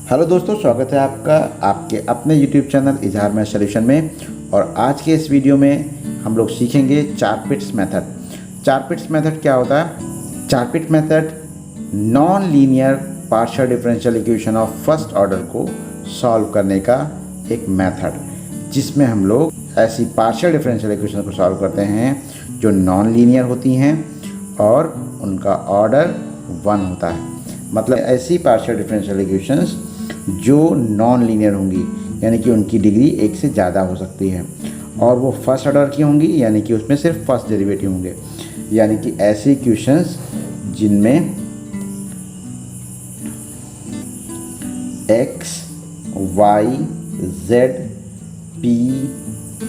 Hello दोस्तों, स्वागत है आपका आपके अपने YouTube चैनल इजहार मैथ सॉल्यूशन में। और आज के इस वीडियो में हम लोग सीखेंगे चारपिट्स मेथड। चारपिट्स मेथड क्या होता है? Charpit method non linear partial differential equation of first order को सॉल्व करने का एक मेथड, जिसमें हम लोग ऐसी पार्शियल डिफरेंशियल इक्वेशन को सॉल्व करते हैं जो नॉन लीनियर होती हैं और उनका ऑर्डर 1 होता है। मतलब ऐसी पार्शियल डिफरेंशियल इक्वेशंस जो नॉन लीनियर होंगी, यानी कि उनकी डिग्री 1 से ज़्यादा हो सकती है, और वो फर्स्ट ऑर्डर की होंगी, यानी कि उसमें सिर्फ फर्स्ट डेरिवेटिव होंगे। यानी कि ऐसी इक्वेशंस जिनमें x, y, z, p,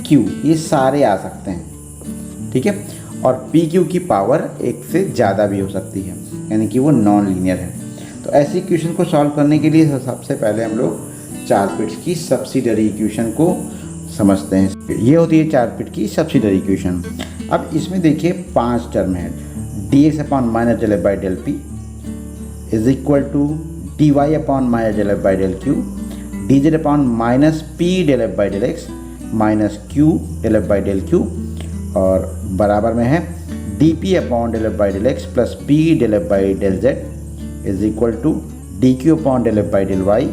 q ये सारे आ सकते हैं, ठीक है। और p q की पावर 1 से ज़्यादा भी हो सकती है, यानी कि वो नॉन लीनियर है। तो ऐसी इक्वेशन को सॉल्व करने के लिए सबसे पहले हम लोग चारपिट्स की सब्सिडरी इक्वेशन को समझते हैं। ये होती है चारपिट की सब्सिडरी इक्वेशन। अब इसमें देखिए 5 टर्म है। dx upon minus del F by del P is equal to dy upon minus del F by del Q, dz upon minus P del F by del X minus Q del F by del Q, और बराबर में है dp upon del F by del X plus P del F by del Z is equal to D Q upon del F by del Y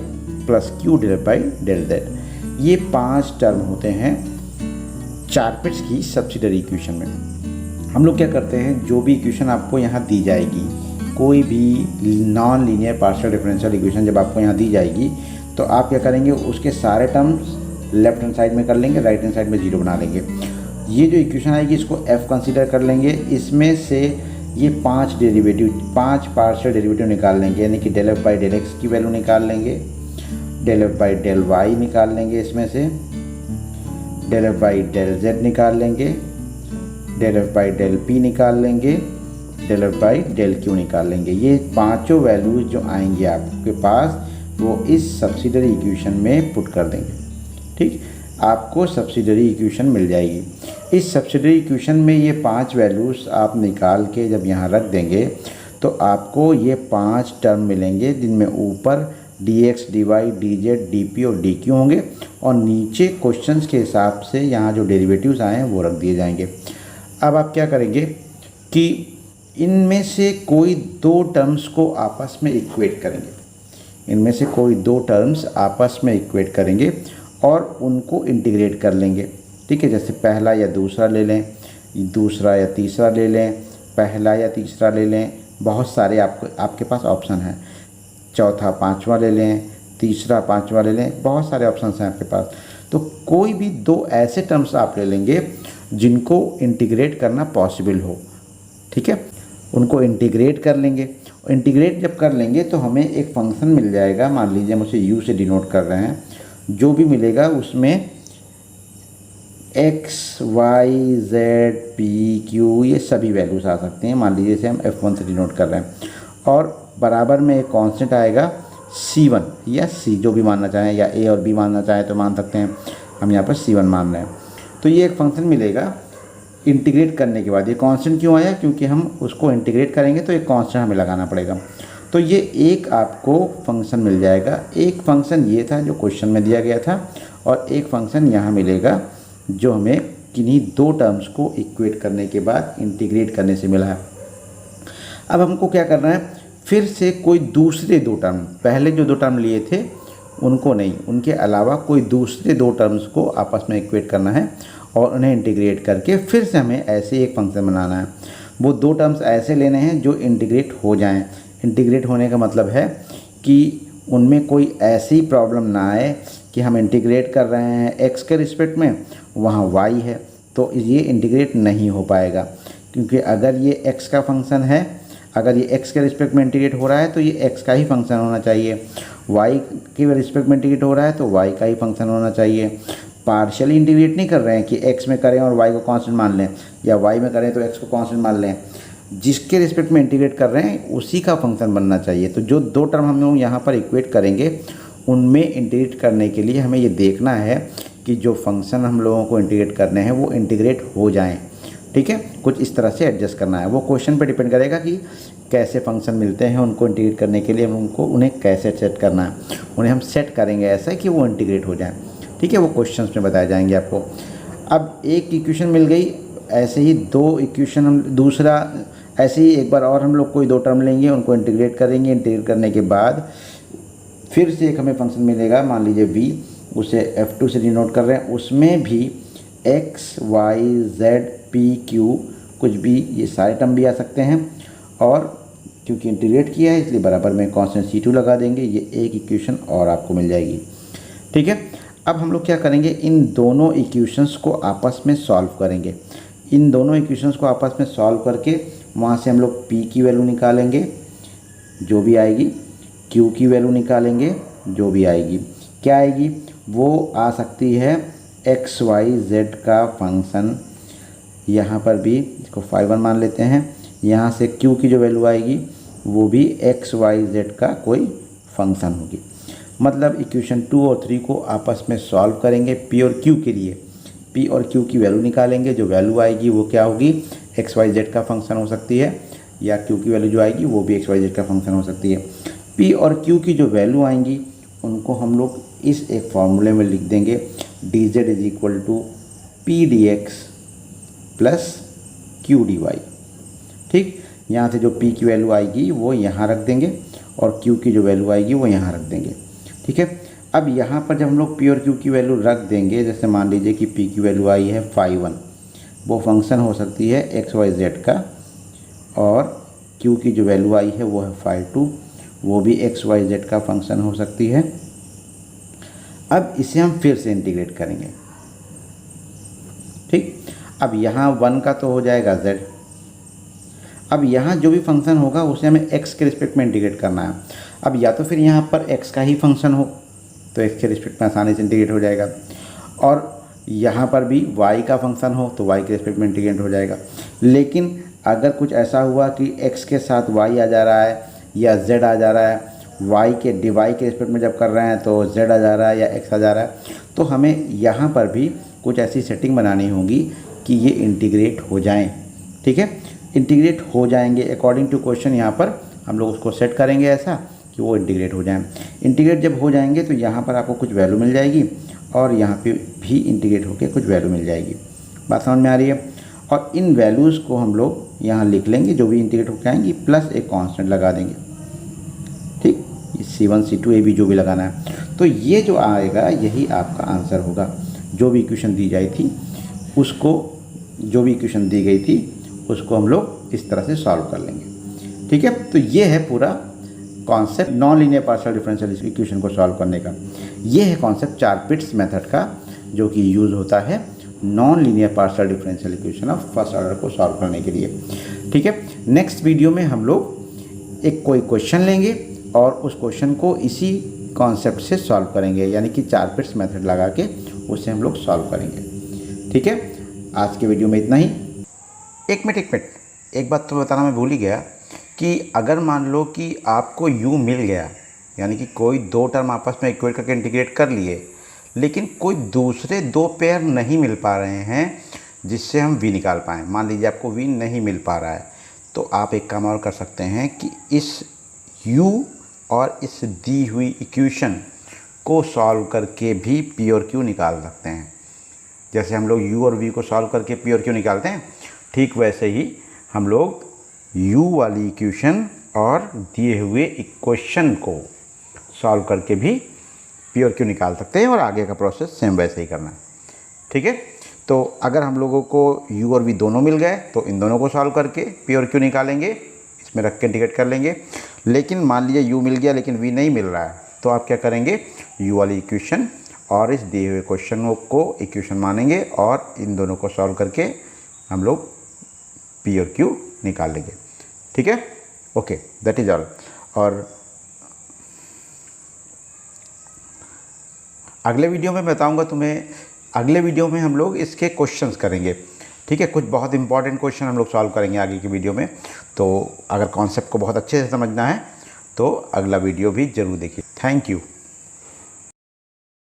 plus Q del F by del Z. ये 5 term होते हैं Charpit's की subsidiary equation में। हम लोग क्या करते हैं, जो भी इक्वेशन आपको यहाँ दी जाएगी, कोई भी non linear partial differential equation जब आपको यहाँ दी जाएगी, तो आप क्या करेंगे, उसके सारे टर्म्स लेफ्ट हैंड साइड में कर लेंगे, राइट हैंड साइड में 0 बना लेंगे। ये जो इक्वेशन आएगी इसको f कंसीडर कर लेंगे। इसमें से ये 5 पार्शियल डेरिवेटिव निकाल लेंगे, यानी कि del F by del X की वैल्यू निकाल लेंगे, del F by del Y निकाल लेंगे, इसमें से del F by del Z निकाल लेंगे, del F by del P निकाल लेंगे, del F by del Q निकाल लेंगे। ये पांचों वैल्यूज जो आएंगे आपके पास, वो इस सब्सिडरी इक्वेशन में पुट कर देंगे, ठीक। आपको सब्सिडरी इक्वेशन मिल जाएगी। इस सब्सिडरी इक्वेशन में ये 5 वैल्यूज़ आप निकाल के जब यहाँ रख देंगे, तो आपको ये 5 टर्म मिलेंगे, जिनमें ऊपर dx, dy, dz, dp और dq होंगे, और नीचे क्वेश्चंस के हिसाब से यहाँ जो डेरिवेटिव्स आए हैं वो रख दिए जाएंगे। अब आप क्या करेंगे कि इनमें से कोई 2 टर्म्स को आपस में इक्वेट करेंगे। इनमें से कोई 2 टर्म्स आपस में इक्वेट करेंगे और उनको इंटीग्रेट कर लेंगे, ठीक है। जैसे पहला या दूसरा ले लें, दूसरा या तीसरा ले लें, पहला या तीसरा ले लें, बहुत सारे आपके पास ऑप्शन हैं। चौथा पांचवा ले लें, तीसरा पांचवा ले लें, बहुत सारे ऑप्शंस हैं आपके पास। तो कोई भी 2 ऐसे टर्म्स आप ले लेंगे जिनको इंटीग्रेट करना पॉसिबल हो, ठीक है। उनको इंटीग्रेट कर लेंगे। इंटीग्रेट जब कर लेंगे तो हमें एक फंक्शन मिल जाएगा। मान लीजिए हम उसे u से डिनोट कर रहे हैं। जो भी मिलेगा उसमें x, y, z, p, q ये सभी वैल्यूज आ सकते हैं। मान लीजिए इसे हम f1 से डिनोट कर रहे हैं, और बराबर में एक कांस्टेंट आएगा c1 या c, जो भी मानना चाहें, या a और b मानना चाहें तो मान सकते हैं। हम यहाँ पर c1 मान रहे हैं। तो ये एक फंक्शन मिलेगा इंटीग्रेट करने के बाद। ये कांस्टेंट क्यों आया? क्योंकि हम उसको इंटीग्रेट करेंगे तो एक कांस्टेंट हमें लगाना पड़ेगा। तो ये एक आपको फंक्शन मिल जाएगा। एक फंक्शन ये था जो क्वेश्चन में दिया गया था, और एक फंक्शन यहाँ मिलेगा जो हमें किन्हीं 2 टर्म्स को इक्वेट करने के बाद इंटीग्रेट करने से मिला है। अब हमको क्या करना है, फिर से कोई दूसरे 2 टर्म, पहले जो 2 टर्म लिए थे उनको नहीं, उनके अलावा कोई दूसरे 2 टर्म्स को आपस में इक्वेट करना है, और उन्हें इंटीग्रेट करके फिर से हमें ऐसे एक फंक्शन बनाना है। वो 2 टर्म्स ऐसे लेने हैं जो इंटीग्रेट हो जाएं। इंटीग्रेट होने का मतलब है कि उनमें कोई ऐसी प्रॉब्लम ना आए कि हम इंटीग्रेट कर रहे हैं x के रिस्पेक्ट में, वहाँ y है, तो ये इंटीग्रेट नहीं हो पाएगा। क्योंकि अगर ये x का फंक्शन है, अगर ये x के रिस्पेक्ट में इंटीग्रेट हो रहा है तो ये x का ही फंक्शन होना चाहिए। y के रिस्पेक्ट में इंटीग्रेट हो रहा है तो y का ही फंक्शन होना चाहिए। पार्शियली इंटीग्रेट नहीं कर रहे हैं कि x में करें और y को कांस्टेंट मान लें, या y में करें तो x को कांस्टेंट मान लें। जिसके रिस्पेक्ट में इंटीग्रेट कर रहे हैं उसी का फंक्शन बनना चाहिए। तो जो 2 टर्म हम लोग यहाँ पर इक्वेट करेंगे, उनमें इंटीग्रेट करने के लिए हमें ये देखना है कि जो फंक्शन हम लोगों को इंटीग्रेट करने हैं वो इंटीग्रेट हो जाएं, ठीक है। कुछ इस तरह से एडजस्ट करना है। वो क्वेश्चन पे डिपेंड करेगा कि कैसे फंक्शन मिलते हैं, उनको इंटीग्रेट करने के लिए उन्हें कैसे सेट करना है, उन्हें हम सेट करेंगे ऐसा कि वो इंटीग्रेट हो जाए। ठीक है, वो क्वेश्चंस में बताए जाएंगे आपको। अब एक इक्वेशन मिल गई, ऐसे ही दो इक्वेशन हम दूसरा ऐसे ही एक बार और हम लोग कोई दो टर्म लेंगे, उनको इंटीग्रेट करेंगे। इंटीग्रेट करने के बाद फिर से एक हमें फंक्शन मिलेगा, मान लीजिए v, उसे f2 से डिनोट कर रहे हैं, उसमें भी x, y, z, p, q कुछ भी, ये सारे टर्म भी आ सकते हैं। और क्योंकि इंटीग्रेट किया है इसलिए बराबर में कांस्टेंट c2 लगा देंगे, ये एक इक्वेशन और आपको मिल जाएगी। ठीक है, अब हम लोग क्या करेंगे, इन दोनों इक्वेशंस को आपस में सॉल्व करेंगे। इन दोनों इक्वेशंस को आपस में सॉल्व करके वहाँ से हम लोग p की वैल्यू निकालेंगे जो भी आएगी, q की वैल्यू निकालेंगे जो भी आएगी। क्या आएगी, वो आ सकती है x, y, z का फंक्शन। यहाँ पर भी इसको phi1 मान लेते हैं। यहाँ से q की जो वैल्यू आएगी वो भी x, y, z का कोई फंक्शन होगी। मतलब इक्वेशन 2 और 3 को आपस में सॉल्व करेंगे p और q के लिए। p और q की वैल्यू निकालेंगे, जो वैल्यू आएगी वो क्या होगी, x, y, z का फंक्शन हो सकती है, या q की वैल्यू जो आएगी वो भी x, y, z का फंक्शन हो सकती है। p और q की जो वैल्यू आएंगी उनको हम लोग इस एक फॉर्मूले में लिख देंगे, dz is equal to P D X plus Q D Y. ठीक, यहाँ से जो p की वैल्यू आएगी वो यहाँ रख देंगे और q की जो वैल्यू आएगी वो यहाँ रख देंगे। ठीक है, अब यहाँ पर जब हम लोग p और q की वैल्यू रख देंगे, जैसे मान लीजिए कि p की वैल्यू आई है phi1, वो फंक्शन हो सकती है x, y, z का, और q की जो वैल्यू आई है वो है phi2, वो भी x, y, z का फंक्शन हो सकती है। अब इसे हम फिर से इंटीग्रेट करेंगे। ठीक, अब यहाँ 1 का तो हो जाएगा z, अब यहाँ जो भी फंक्शन होगा उसे हमें x के रिस्पेक्ट में इंटीग्रेट करना है। अब या तो फिर यहाँ पर x का ही फंक्शन हो तो x के रिस्पेक्ट में आसानी से इंटीग्रेट हो जाएगा, और यहाँ पर भी y का फंक्शन हो तो y के रिस्पेक्ट में इंटीग्रेट हो जाएगा। लेकिन अगर कुछ ऐसा हुआ कि x के साथ y आ जा रहा है या z आ जा रहा है, y के dy के रिस्पेक्ट में जब कर रहे हैं तो z आ जा रहा है या x आ जा रहा है, तो हमें यहाँ पर भी कुछ ऐसी सेटिंग बनानी होगी कि ये इंटीग्रेट हो जाएं। ठीक है, इंटीग्रेट हो जाएंगे अकॉर्डिंग टू क्वेश्चन। यहाँ पर हम लोग उसको सेट करेंगे ऐसा कि वो इंटीग्रेट हो जाएं। इंटीग्रेट जब हो जाएंगे तो यहाँ पर आपको कुछ वैल्यू मिल जाएगी और यहाँ पे भी इंटीग्रेट होकर कुछ वैल्यू मिल जाएगी। बात समझ में आ रही है? और इन वैल्यूज़ को हम लोग यहाँ लिख लेंगे जो भी इंटीग्रेट होकर आएंगी, प्लस एक कांस्टेंट लगा देंगे। ठीक, C1, C2, A, B जो भी लगाना है, तो ये जो आएगा यही आपका आंसर होगा। जो भी इक्वेशन दी जाई थी उसको, जो भी इक्वेशन दी गई थी उसको हम लोग इस तरह से सॉल्व कर लेंगे। ठीक है, तो ये है पूरा concept non linear partial differential equation को सॉल्व करने का। ये है कॉन्सेप्ट चार-पिट्स मेथड का, जो कि यूज़ होता है non linear partial differential equation of first order को सॉल्व करने के लिए। ठीक है, नेक्स्ट वीडियो में हम लोग एक कोई क्वेश्चन लेंगे और उस क्वेश्चन को इसी कॉन्सेप्ट से सॉल्व करेंगे, यानी कि चार-पिट्स मेथड लगा के उसे हम लोग सॉल्व करेंगे। ठीक है, आज के वीडियो में इतना ही। एक मिनट, एक बात तो बताना मैं भूल ही गया कि अगर मान लो कि आपको u मिल गया, यानी कि कोई दो टर्म आपस में इक्वेट करके इंटीग्रेट कर लिए, लेकिन कोई दूसरे दो पेयर नहीं मिल पा रहे हैं जिससे हम v निकाल पाएँ। मान लीजिए आपको v नहीं मिल पा रहा है, तो आप एक काम और कर सकते हैं कि इस u और इस दी हुई इक्वेशन को सॉल्व करके भी p और q निकाल सकते हैं। जैसे हम लोग u और v को सॉल्व करके p और q निकालते हैं, ठीक वैसे ही हम लोग u वाली इक्वेशन और दिए हुए इक्वेशन को सॉल्व करके भी p और q निकाल सकते हैं, और आगे का प्रोसेस सेम वैसे ही करना है। ठीक है, तो अगर हम लोगों को u और v दोनों मिल गए तो इन दोनों को सॉल्व करके p और q निकालेंगे, इसमें रख के इंटीग्रेट कर लेंगे। लेकिन मान लीजिए u मिल गया लेकिन v नहीं मिल रहा है, तो आप क्या करेंगे, u वाली इक्वेशन और इस दिए हुए क्वेश्चन को इक्वेशन मानेंगे और इन दोनों को सॉल्व करके हम लोग p और q निकाल लेंगे। ठीक है, ओके, दैट इज ऑल। और अगले वीडियो में बताऊंगा तुम्हें, अगले वीडियो में हम लोग इसके क्वेश्चंस करेंगे। ठीक है, कुछ बहुत इंपॉर्टेंट क्वेश्चन हम लोग सॉल्व करेंगे आगे की वीडियो में। तो अगर कॉन्सेप्ट को बहुत अच्छे से समझना है तो अगला वीडियो भी ज़रूर देखिए। Thank you.